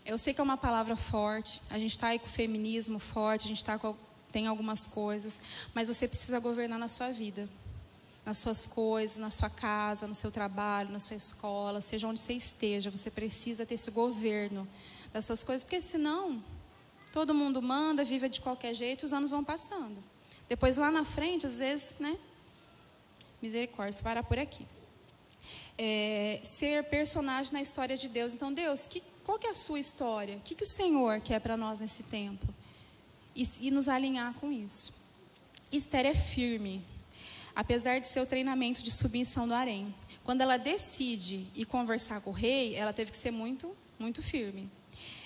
[SPEAKER 1] Eu sei que é uma palavra forte, a gente está aí com o feminismo forte, a gente tem algumas coisas, mas você precisa governar na sua vida, nas suas coisas, na sua casa, no seu trabalho, na sua escola, seja onde você esteja, você precisa ter esse governo das suas coisas, porque senão todo mundo manda, vive de qualquer jeito, os anos vão passando. Depois lá na frente, às vezes, né? Misericórdia, vou parar por aqui. Ser personagem na história de Deus. Então, Deus, qual que é a sua história? O que o Senhor quer para nós nesse tempo? E nos alinhar com isso. Esther é firme, apesar de seu treinamento de submissão do harém. Quando ela decide ir conversar com o rei, ela teve que ser muito, muito firme.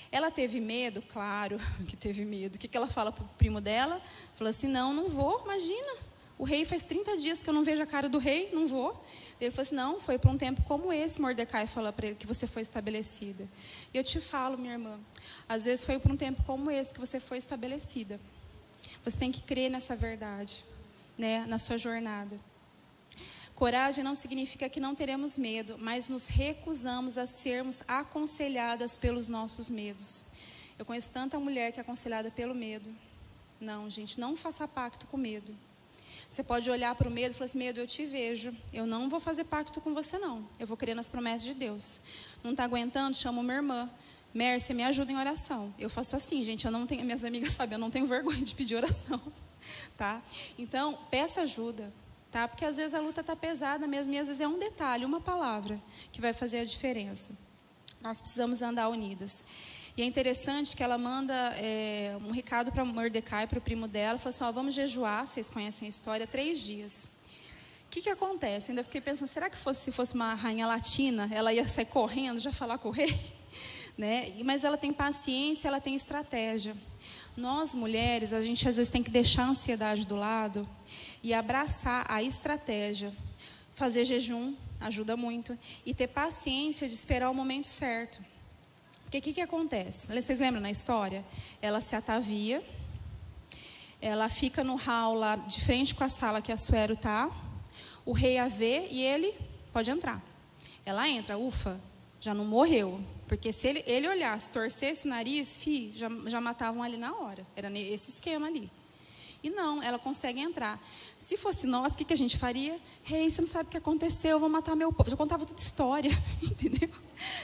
[SPEAKER 1] Ela teve medo? Claro que teve medo. O que ela fala para o primo dela? Falou assim, não vou, imagina. O rei faz 30 dias que eu não vejo a cara do rei, não vou. Ele falou assim, não, foi para um tempo como esse, Mordecai falou para ele, que você foi estabelecida. E eu te falo, minha irmã, às vezes foi para um tempo como esse que você foi estabelecida. Você tem que crer nessa verdade, né, na sua jornada. Coragem não significa que não teremos medo, mas nos recusamos a sermos aconselhadas pelos nossos medos. Eu conheço tanta mulher que é aconselhada pelo medo. Não, gente, não faça pacto com medo. Você pode olhar para o medo e falar assim, medo, eu te vejo, eu não vou fazer pacto com você não, eu vou crer nas promessas de Deus. Não está aguentando? Chama uma irmã, Mércia, me ajuda em oração. Eu faço assim, gente, eu não tenho, minhas amigas sabem, eu não tenho vergonha de pedir oração, tá? Então, peça ajuda, tá? Porque às vezes a luta está pesada mesmo, e às vezes é um detalhe, uma palavra que vai fazer a diferença. Nós precisamos andar unidas. E é interessante que ela manda um recado para Mordecai, para o primo dela, falou assim, vamos jejuar, vocês conhecem a história, 3 dias. O que acontece? Ainda fiquei pensando, será que se fosse uma rainha latina, ela ia sair correndo, já falar com o rei? Né? Mas ela tem paciência, ela tem estratégia. Nós, mulheres, a gente às vezes tem que deixar a ansiedade do lado e abraçar a estratégia. Fazer jejum ajuda muito. E ter paciência de esperar o momento certo. Porque o que acontece? Vocês lembram na história? Ela se atavia, ela fica no hall lá de frente com a sala que a Assuero está, o rei a vê e ele pode entrar. Ela entra, ufa, já não morreu. Porque se ele olhasse, torcesse o nariz, já matavam ali na hora. Era esse esquema ali. E não, ela consegue entrar. Se fosse nós, o que a gente faria? Rei, você não sabe o que aconteceu, eu vou matar meu povo. Já contava toda história, entendeu?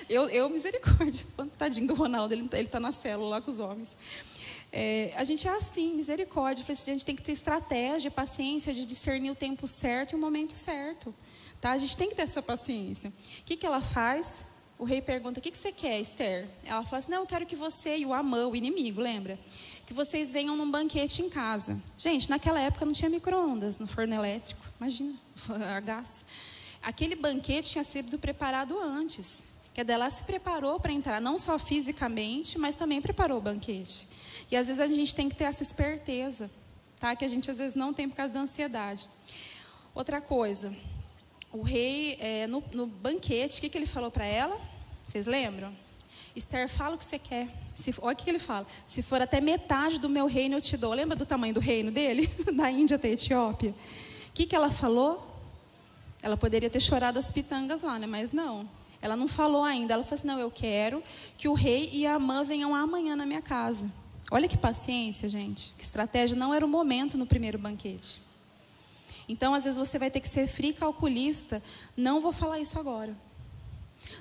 [SPEAKER 1] Eu misericórdia. Tadinho do Ronaldo, ele está na célula lá com os homens. A gente é assim, misericórdia. A gente tem que ter estratégia, paciência de discernir o tempo certo e o momento certo. Tá? A gente tem que ter essa paciência. O que ela faz? O rei pergunta, o que você quer, Esther? Ela fala assim, não, eu quero que você e o Amã, o inimigo, lembra? Que vocês venham num banquete em casa. Gente, naquela época não tinha micro-ondas no forno elétrico. Imagina, a gás. Aquele banquete tinha sido preparado antes. Que ela se preparou para entrar, não só fisicamente, mas também preparou o banquete. E às vezes a gente tem que ter essa esperteza, tá? Que a gente às vezes não tem por causa da ansiedade. Outra coisa, o rei, no banquete, o que ele falou para ela? Vocês lembram? Esther, fala o que você quer. Olha o que ele fala. Se for até metade do meu reino, eu te dou. Lembra do tamanho do reino dele? Da Índia até a Etiópia. O que ela falou? Ela poderia ter chorado as pitangas lá, né? Mas não. Ela não falou ainda. Ela falou assim, não, eu quero que o rei e a Amã venham amanhã na minha casa. Olha que paciência, gente. Que estratégia. Não era o momento no primeiro banquete. Então, às vezes, você vai ter que ser frio e calculista. Não vou falar isso agora.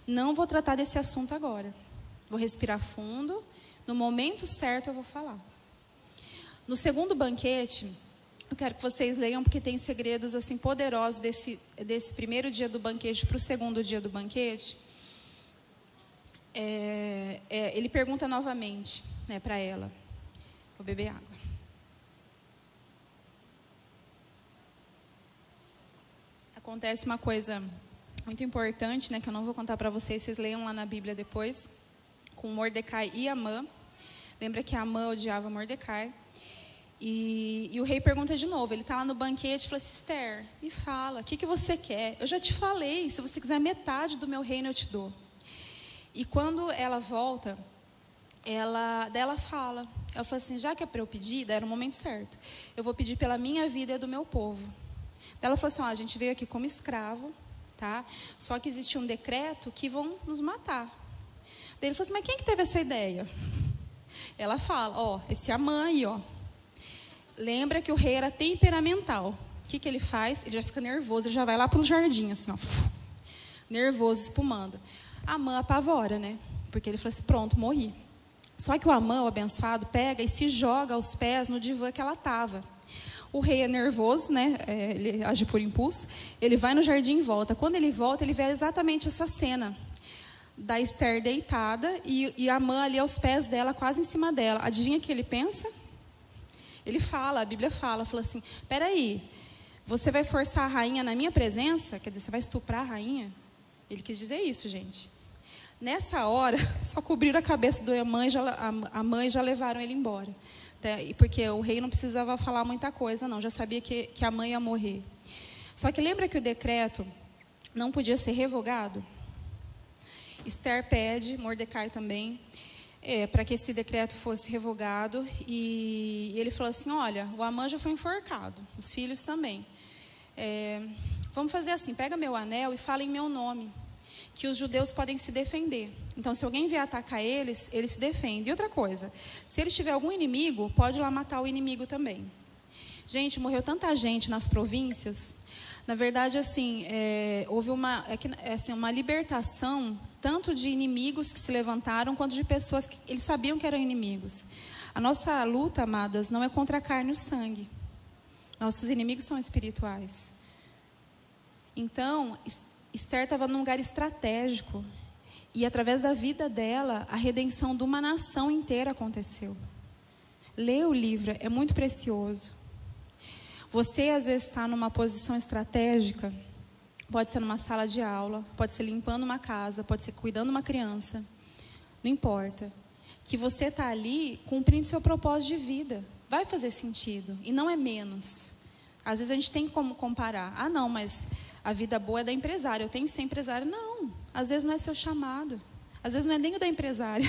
[SPEAKER 1] Não vou tratar desse assunto agora. Vou respirar fundo. No momento certo, eu vou falar. No segundo banquete, eu quero que vocês leiam, porque tem segredos assim poderosos desse primeiro dia do banquete para o segundo dia do banquete. Ele pergunta novamente, né, para ela. Vou beber água. Acontece uma coisa muito importante, né, que eu não vou contar para vocês, vocês leiam lá na Bíblia depois, com Mordecai e Amã. Lembra que Amã odiava Mordecai. E o rei pergunta de novo, ele está lá no banquete e fala assim, Esther, me fala, o que você quer? Eu já te falei, se você quiser metade do meu reino eu te dou. E quando ela volta, ela fala assim, já que é para eu pedir, daí era o momento certo, eu vou pedir pela minha vida e do meu povo. Ela falou assim, a gente veio aqui como escravo, tá? Só que existe um decreto que vão nos matar. Daí ele falou assim, mas quem que teve essa ideia? Ela fala, esse Amã aí, lembra que o rei era temperamental. O que ele faz? Ele já fica nervoso, ele já vai lá para o jardim, assim, nervoso, espumando. Amã apavora, né? Porque ele falou assim, pronto, morri. Só que o Amã, o abençoado, pega e se joga aos pés no divã que ela estava. O rei é nervoso, né? Ele age por impulso. Ele vai no jardim e volta. Quando ele volta, ele vê exatamente essa cena da Esther deitada e Amã ali aos pés dela, quase em cima dela. Adivinha o que ele pensa? Ele fala, a Bíblia fala assim, peraí, você vai forçar a rainha na minha presença? Quer dizer, você vai estuprar a rainha? Ele quis dizer isso, gente. Nessa hora, só cobriram a cabeça do Amã e já levaram ele embora. Porque o rei não precisava falar muita coisa, não. Já sabia que a mãe ia morrer. Só que lembra que o decreto não podia ser revogado? Esther pede, Mordecai também, para que esse decreto fosse revogado. E ele falou assim, olha, o Amã já foi enforcado, os filhos também. Vamos fazer assim, pega meu anel e fala em meu nome, que os judeus podem se defender. Então, se alguém vier atacar eles, eles se defendem. E outra coisa, se eles tiverem algum inimigo, pode ir lá matar o inimigo também. Gente, morreu tanta gente nas províncias. Na verdade, assim, houve uma libertação, tanto de inimigos que se levantaram, quanto de pessoas que eles sabiam que eram inimigos. A nossa luta, amadas, não é contra a carne e o sangue. Nossos inimigos são espirituais. Então, Esther estava num lugar estratégico. E através da vida dela, a redenção de uma nação inteira aconteceu. Lê o livro, é muito precioso. Você às vezes está numa posição estratégica, pode ser numa sala de aula, pode ser limpando uma casa, pode ser cuidando de uma criança, não importa. Que você está ali cumprindo seu propósito de vida, vai fazer sentido, e não é menos. Às vezes a gente tem como comparar, não, mas a vida boa é da empresária, eu tenho que ser empresária. Não, às vezes não é seu chamado, às vezes não é nem o da empresária,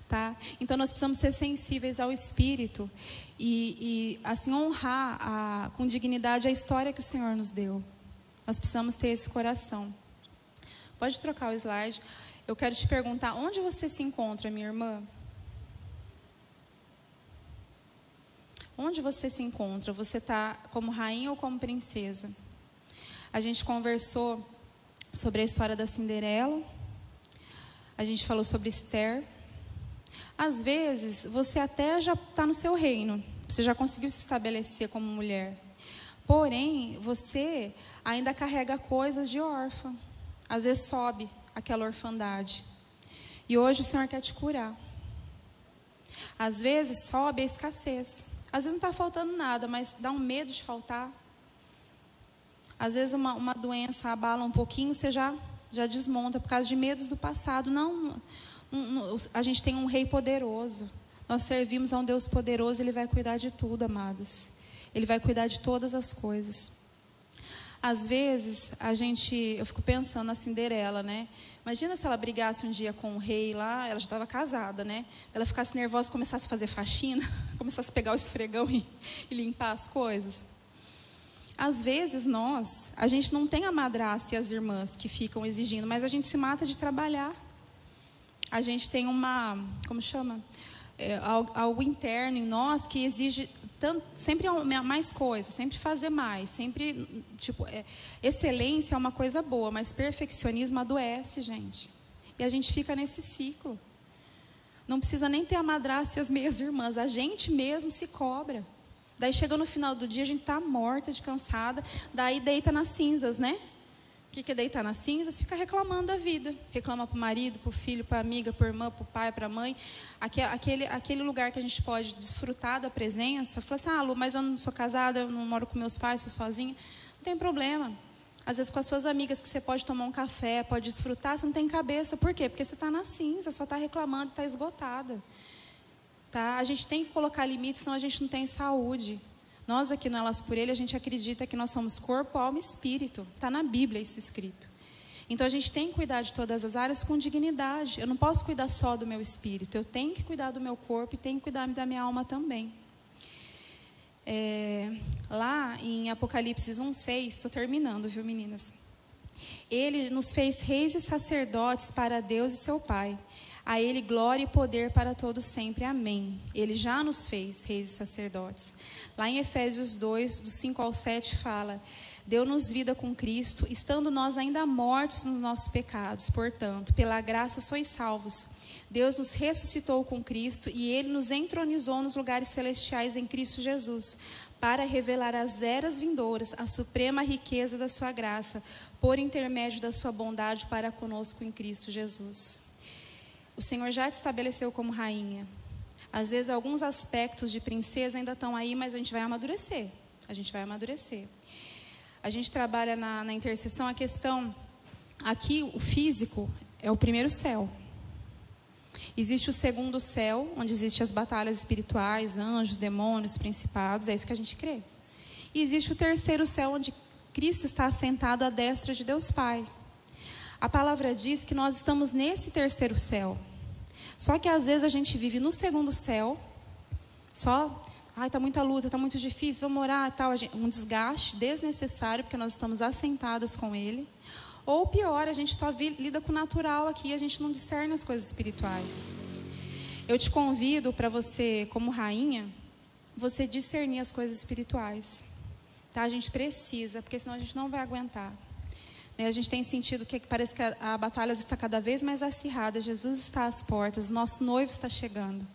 [SPEAKER 1] tá? Então nós precisamos ser sensíveis ao Espírito e assim honrar com dignidade a história que o Senhor nos deu. Nós precisamos ter esse coração. Pode trocar o slide. Eu quero te perguntar, onde você se encontra, minha irmã? Onde você se encontra? Você está como rainha ou como princesa? A gente conversou sobre a história da Cinderela. A gente falou sobre Esther. Às vezes, você até já está no seu reino. Você já conseguiu se estabelecer como mulher. Porém, você ainda carrega coisas de órfã. Às vezes sobe aquela orfandade. E hoje o Senhor quer te curar. Às vezes sobe a escassez. Às vezes não está faltando nada, mas dá um medo de faltar. Às vezes uma doença abala um pouquinho, você já desmonta por causa de medos do passado. Não, a gente tem um rei poderoso. Nós servimos a um Deus poderoso, Ele vai cuidar de tudo, amados. Ele vai cuidar de todas as coisas. Às vezes, eu fico pensando na Cinderela, né? Imagina se ela brigasse um dia com o rei lá, ela já estava casada, né? Ela ficasse nervosa, começasse a fazer faxina, começasse a pegar o esfregão e limpar as coisas. Às vezes, a gente não tem a madrasta e as irmãs que ficam exigindo, mas a gente se mata de trabalhar. A gente tem como chama? Algo interno em nós que exige sempre mais coisa, sempre fazer mais, sempre, excelência é uma coisa boa, mas perfeccionismo adoece, gente. E a gente fica nesse ciclo. Não precisa nem ter a madrasta e as meias irmãs, a gente mesmo se cobra. Daí chega no final do dia, a gente está morta, de cansada, daí deita nas cinzas, né? O que é deitar nas cinzas? Fica reclamando da vida. Reclama para o marido, para o filho, para a amiga, para a irmã, para o pai, para a mãe. Aquele lugar que a gente pode desfrutar da presença. Fala assim, Lu, mas eu não sou casada, eu não moro com meus pais, sou sozinha. Não tem problema. Às vezes com as suas amigas que você pode tomar um café, pode desfrutar, você não tem cabeça. Por quê? Porque você está na cinza, só está reclamando, está esgotada. Tá? A gente tem que colocar limites, senão a gente não tem saúde. Nós aqui no Elas por Ele, a gente acredita que nós somos corpo, alma e espírito. Está na Bíblia isso escrito. Então a gente tem que cuidar de todas as áreas com dignidade. Eu não posso cuidar só do meu espírito, eu tenho que cuidar do meu corpo e tenho que cuidar da minha alma também. Lá em Apocalipse 1:6, estou terminando, viu, meninas? Ele nos fez reis e sacerdotes para Deus e seu Pai. A Ele glória e poder para todos sempre. Amém. Ele já nos fez reis e sacerdotes. Lá em Efésios 2, do 5 ao 7, fala: deu-nos vida com Cristo, estando nós ainda mortos nos nossos pecados. Portanto, pela graça sois salvos. Deus nos ressuscitou com Cristo e Ele nos entronizou nos lugares celestiais em Cristo Jesus, para revelar às eras vindouras a suprema riqueza da sua graça, por intermédio da sua bondade para conosco em Cristo Jesus. O Senhor já te estabeleceu como rainha. Às vezes alguns aspectos de princesa ainda estão aí, mas a gente vai amadurecer. A gente vai amadurecer. A gente trabalha na intercessão a questão, aqui o físico é o primeiro céu. Existe o segundo céu, onde existem as batalhas espirituais, anjos, demônios, principados, é isso que a gente crê. E existe o terceiro céu, onde Cristo está assentado à destra de Deus Pai. A palavra diz que nós estamos nesse terceiro céu. Só que às vezes a gente vive no segundo céu, está muita luta, está muito difícil, vamos orar e tal. Um desgaste desnecessário, porque nós estamos assentadas com Ele. Ou pior, a gente só lida com o natural aqui e a gente não discerne as coisas espirituais. Eu te convido para você, como rainha, você discernir as coisas espirituais. Tá? A gente precisa, porque senão a gente não vai aguentar. A gente tem sentido que parece que a batalha está cada vez mais acirrada. Jesus está às portas, nosso noivo está chegando.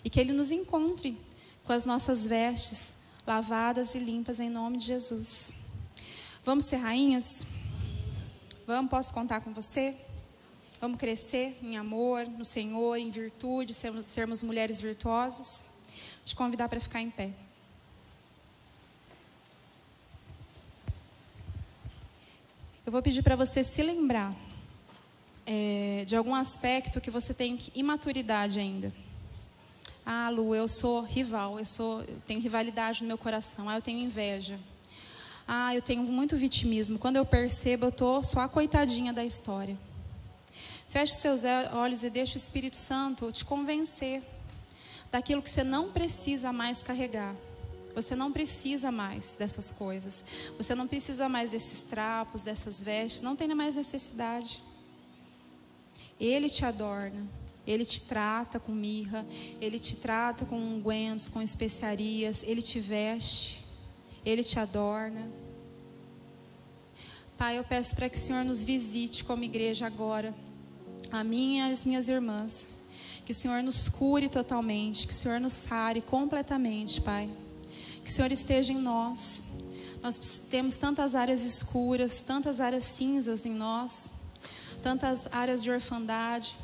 [SPEAKER 1] E que Ele nos encontre com as nossas vestes lavadas e limpas em nome de Jesus. Vamos ser rainhas? Vamos, posso contar com você? Vamos crescer em amor, no Senhor, em virtude, sermos mulheres virtuosas? Vou te convidar para ficar em pé. Eu vou pedir para você se lembrar de algum aspecto que você tem imaturidade ainda. Ah, Lu, eu sou rival, eu tenho rivalidade no meu coração, eu tenho inveja. Ah, eu tenho muito vitimismo. Quando eu percebo, eu estou só a coitadinha da história. Feche os seus olhos e deixe o Espírito Santo te convencer daquilo que você não precisa mais carregar. Você não precisa mais dessas coisas. Você não precisa mais desses trapos, dessas vestes. Não tem mais necessidade. Ele te adorna. Ele te trata com mirra. Ele te trata com ungüentos, com especiarias. Ele te veste. Ele te adorna. Pai, eu peço para que o Senhor nos visite como igreja agora. A mim e as minhas irmãs. Que o Senhor nos cure totalmente. Que o Senhor nos sare completamente, Pai. Que o Senhor esteja em nós. Nós temos tantas áreas escuras, tantas áreas cinzas em nós, tantas áreas de orfandade,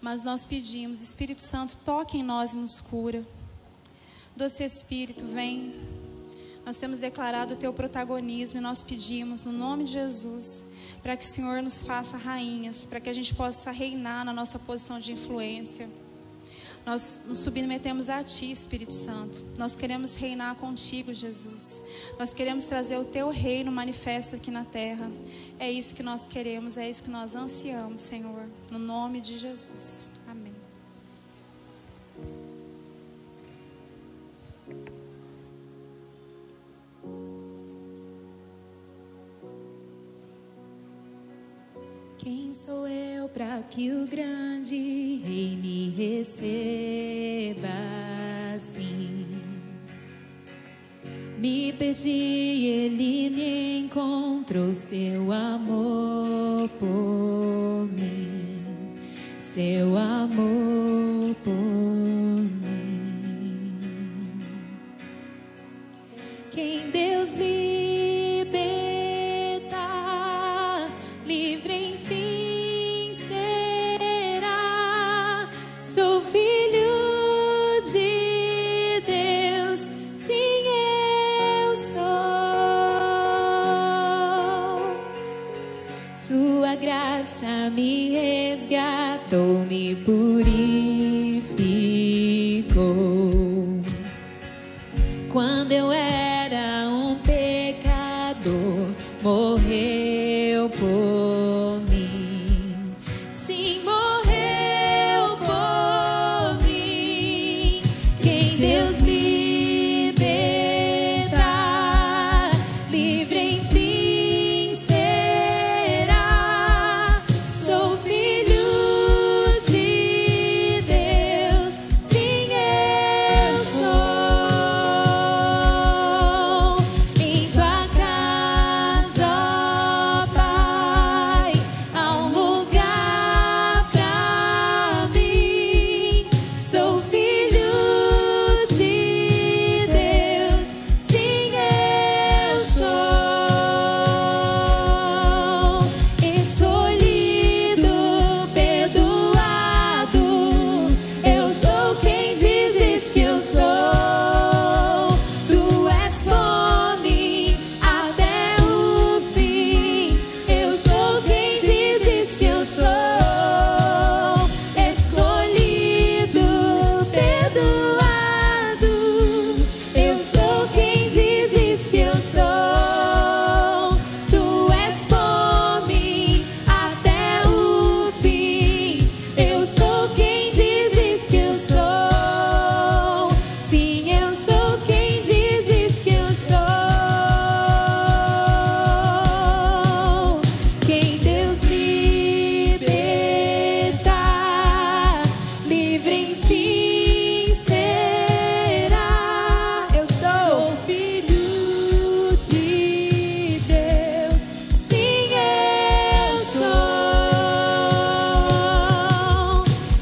[SPEAKER 1] mas nós pedimos, Espírito Santo, toque em nós e nos cura. Doce Espírito, vem. Nós temos declarado o Teu protagonismo e nós pedimos, no nome de Jesus, para que o Senhor nos faça rainhas, para que a gente possa reinar na nossa posição de influência. Nós nos submetemos a Ti, Espírito Santo. Nós queremos reinar contigo, Jesus. Nós queremos trazer o Teu reino manifesto aqui na terra. É isso que nós queremos, é isso que nós ansiamos, Senhor. No nome de Jesus. Amém.
[SPEAKER 2] Quem sou eu para que o grande Rei me receba assim? Me perdi, Ele me encontrou, seu amor por mim, seu amor por mim. Quem Deus liberta, livre enfim será. Sou filho de Deus, sim eu sou. Cristo me purificou. Quando eu era um pecador, morreu por mim. Sim, morreu por mim. Quem Deus libertar, livre enfim será. Sou filho de Deus, sim, eu sou. Em tua casa, ó Pai, há um lugar pra mim. Sou filho de Deus, sim, eu sou. Escolhido, perdoado, eu sou quem dizes que eu sou. Tu és por mim até o fim. Eu sou quem dizes que eu sou. Escolhido, perdoado, eu sou quem dizes que eu sou. Tu és por mim até o fim. Eu sou quem dizes que eu sou. Sim, eu sou quem dizes que eu sou. Quem Deus libertar, livre enfim será. Eu sou filho de Deus, sim, eu sou.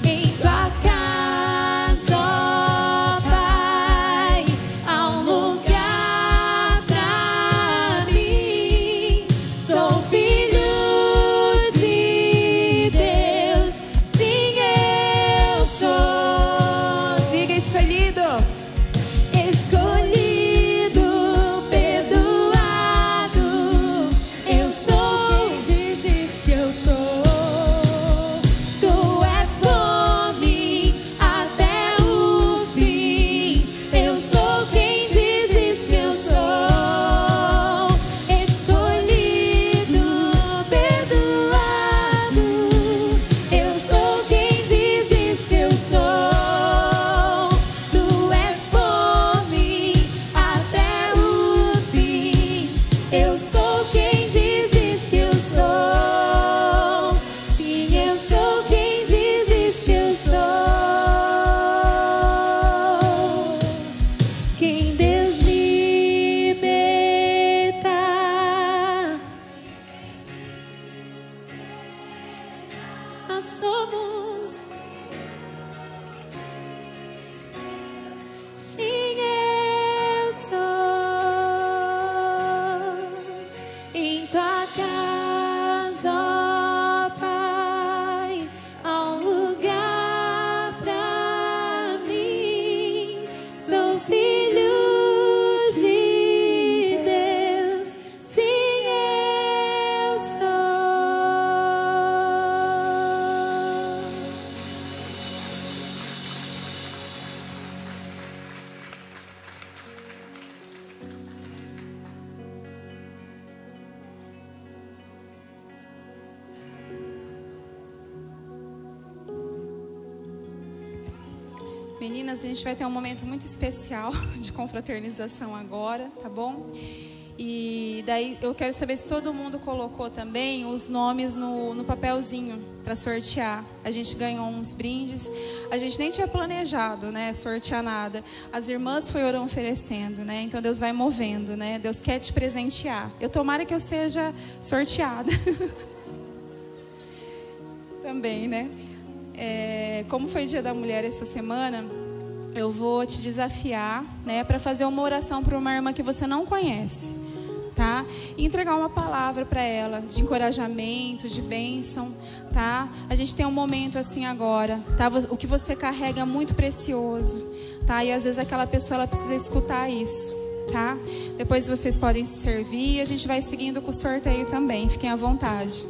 [SPEAKER 2] Em tua casa, ó Pai, há um lugar pra mim. Sou filho de Deus, sim, eu sou. Diga: escolhido. Escolhido, perdoado, eu sou quem dizes que eu sou. Tu és por mim até o fim. Eu sou quem dizes que eu sou. Escolhido, perdoado, eu sou quem dizes que eu sou. Tu és por mim até o fim. Eu sou quem dizes que eu sou. Sim, eu sou quem dizes que eu sou. Quem Deus libertar, nós somos. Sim, eu sou. Em tua casa, ó Pai, há um lugar pra mim. Sou filho de Deus, sim, eu sou.
[SPEAKER 1] Meninas, a gente vai ter um momento muito especial de confraternização agora, tá bom? E daí eu quero saber se todo mundo colocou também os nomes no papelzinho para sortear. A gente ganhou uns brindes. A gente nem tinha planejado, né, sortear nada. As irmãs foram oferecendo, né? Então Deus vai movendo, né? Deus quer te presentear. Eu tomara que eu seja sorteada. Também, né? Como foi Dia da Mulher essa semana, eu vou te desafiar, né, para fazer uma oração para uma irmã que você não conhece, tá? E entregar uma palavra para ela de encorajamento, de bênção, tá? A gente tem um momento assim agora, tá? O que você carrega é muito precioso, tá? E às vezes aquela pessoa ela precisa escutar isso, tá? Depois vocês podem se servir e a gente vai seguindo com o sorteio também. Fiquem à vontade.